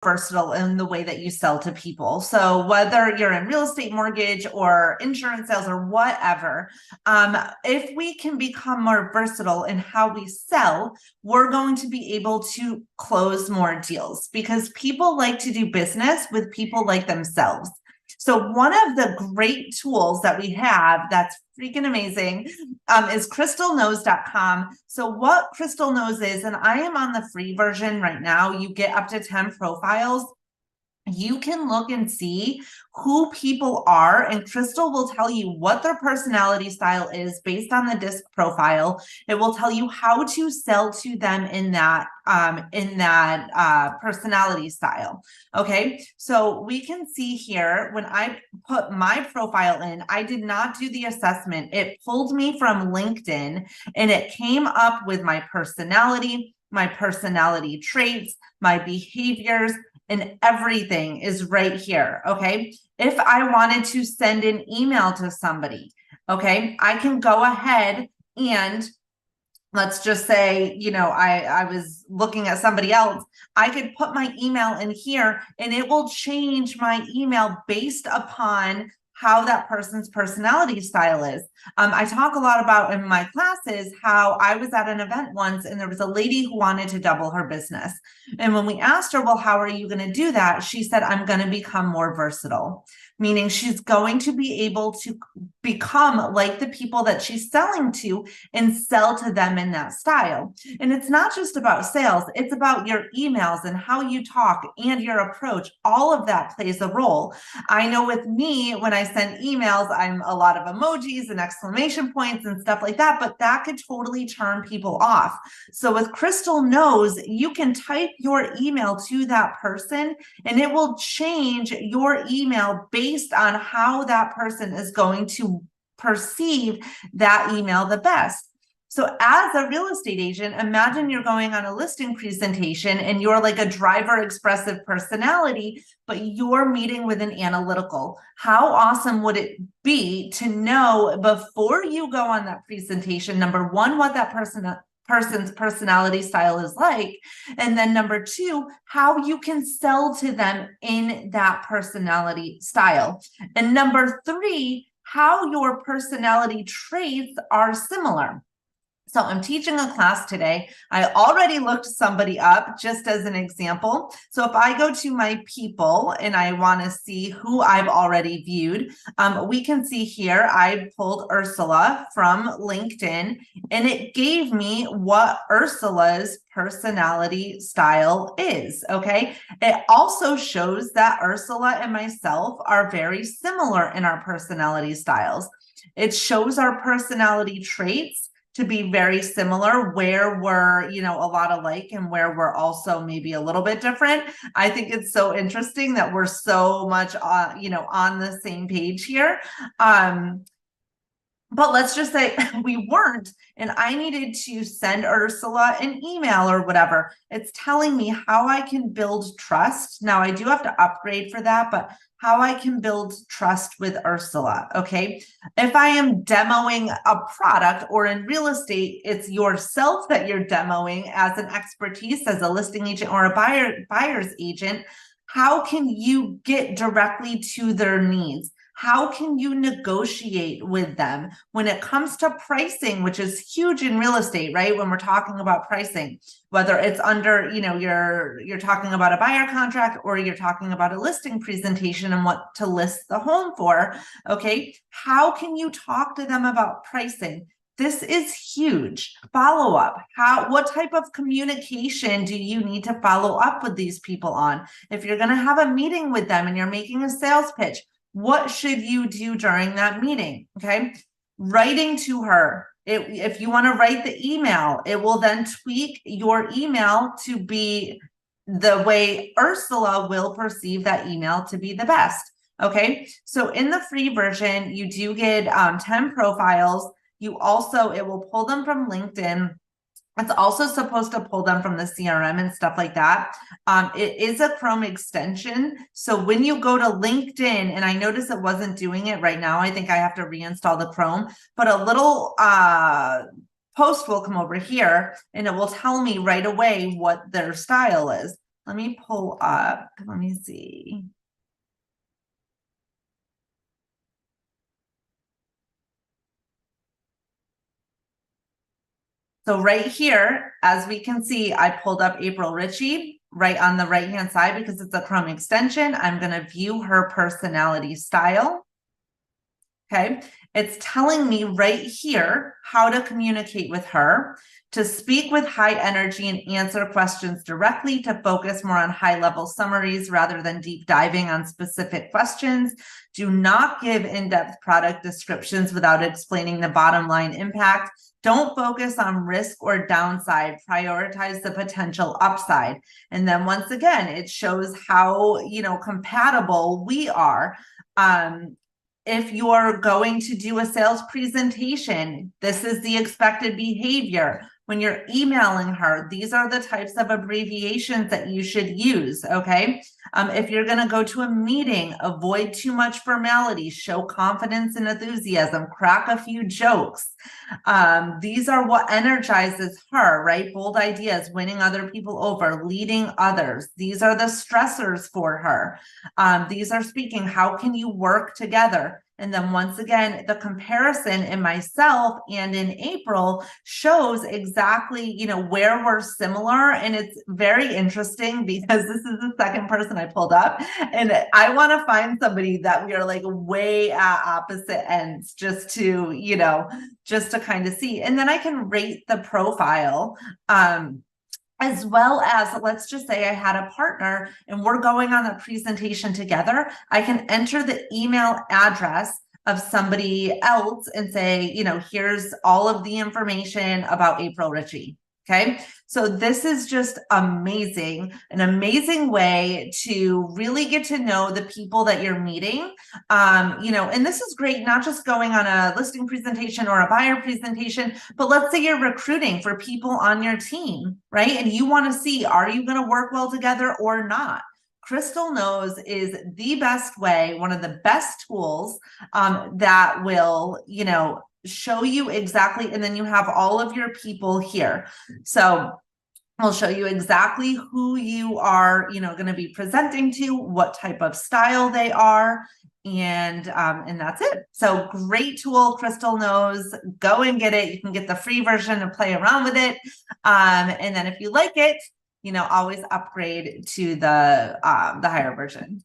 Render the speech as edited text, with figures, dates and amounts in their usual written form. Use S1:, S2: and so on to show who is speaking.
S1: versatile in the way that you sell to people. So whether you're in real estate, mortgage, or insurance sales, or whatever, if we can become more versatile in how we sell, we're going to be able to close more deals, because people like to do business with people like themselves. So one of the great tools that we have that's freaking amazing is crystalknows.com. So what Crystal Knows is, and I am on the free version right now, you get up to 10 profiles. You can look and see who people are, and Crystal will tell you what their personality style is based on the disc profile. It will tell you how to sell to them in that personality style. Okay, so we can see here when I put my profile in, I did not do the assessment. It pulled me from LinkedIn, and it came up with my personality traits, my behaviors, and everything is right here. Okay, if I wanted to send an email to somebody, okay, I can go ahead and let's just say, I was looking at somebody else. I could put my email in here, and it will change my email based upon how that person's personality style is. I talk a lot about in my classes how I was at an event once, and there was a lady who wanted to double her business. And when we asked her, well, how are you going to do that? She said, I'm going to become more versatile, meaning she's going to be able to become like the people that she's selling to and sell to them in that style. And it's not just about sales, it's about your emails and how you talk and your approach. All of that plays a role. I know with me, when I send emails, I'm a lot of emojis and exclamation points and stuff like that, but that could totally turn people off. So with Crystal Knows, you can type your email to that person, and it will change your email based on how that person is going to perceive that email the best. So as a real estate agent, imagine you're going on a listing presentation and you're like a driver expressive personality, but you're meeting with an analytical. How awesome would it be to know before you go on that presentation, number one, what that person's personality style is like, and then number two, how you can sell to them in that personality style, and number three, how your personality traits are similar. So I'm teaching a class today. I already looked somebody up just as an example. So if I go to my people and I want to see who I've already viewed, we can see here I pulled Ursula from LinkedIn, and it gave me what Ursula's personality style is. Okay. It also shows that Ursula and myself are very similar in our personality styles. It shows our personality traits to be very similar, where we're, a lot alike and where we're also maybe a little bit different. I think it's so interesting that we're so much, on the same page here. But let's just say we weren't, and I needed to send Ursula an email or whatever. It's telling me how I can build trust. Now, I do have to upgrade for that, but how I can build trust with Ursula, okay? If I am demoing a product, or in real estate, it's yourself that you're demoing as an expertise, as a listing agent or a buyer's agent, how can you get directly to their needs? How can you negotiate with them when it comes to pricing, which is huge in real estate, right? When we're talking about pricing, whether it's under, you're talking about a buyer contract, or you're talking about a listing presentation and what to list the home for, okay? How can you talk to them about pricing? This is huge. Follow up. What type of communication do you need to follow up with these people on? If you're going to have a meeting with them and you're making a sales pitch, what should you do during that meeting? Okay. Writing to her. If you want to write the email, it will then tweak your email to be the way Ursula will perceive that email to be the best. Okay. So in the free version, you do get 10 profiles. It will pull them from LinkedIn. It's also supposed to pull them from the CRM and stuff like that. It is a Chrome extension. So when you go to LinkedIn, and I notice it wasn't doing it right now, I think I have to reinstall the Chrome, but a little post will come over here, and it will tell me right away what their style is. let me pull up, let me see. So right here, as we can see, I pulled up April Ritchie right on the right-hand side because it's a Chrome extension. I'm going to view her personality style. Okay, it's telling me right here how to communicate with her, to speak with high energy and answer questions directly, to focus more on high-level summaries rather than deep diving on specific questions. Do not give in-depth product descriptions without explaining the bottom line impact. Don't focus on risk or downside. Prioritize the potential upside. And then once again, it shows how, compatible we are. If you're going to do a sales presentation, this is the expected behavior. When you're emailing her, these are the types of abbreviations that you should use, okay? If you're going to go to a meeting, avoid too much formality, show confidence and enthusiasm, crack a few jokes. These are what energizes her, right? Bold ideas, winning other people over, leading others. These are the stressors for her. These are speaking, how can you work together? And then once again, the comparison in myself and in April shows exactly, where we're similar. And it's very interesting because this is the second person I pulled up. And I want to find somebody that we are like way at opposite ends just to, kind of see. And then I can rate the profile. As well as, let's just say I had a partner and we're going on a presentation together. I can enter the email address of somebody else and say, here's all of the information about April Ritchie. Okay. So this is just amazing, an amazing way to really get to know the people that you're meeting. And this is great, not just going on a listing presentation or a buyer presentation, but let's say you're recruiting for people on your team, right? And you want to see, are you going to work well together or not? Crystal Knows is the best way, one of the best tools that will, show you exactly, and then you have all of your people here. So I'll show you exactly who you are, going to be presenting to, what type of style they are, and that's it. So great tool, Crystal Knows. Go and get it. You can get the free version and play around with it. And then if you like it, always upgrade to the higher version.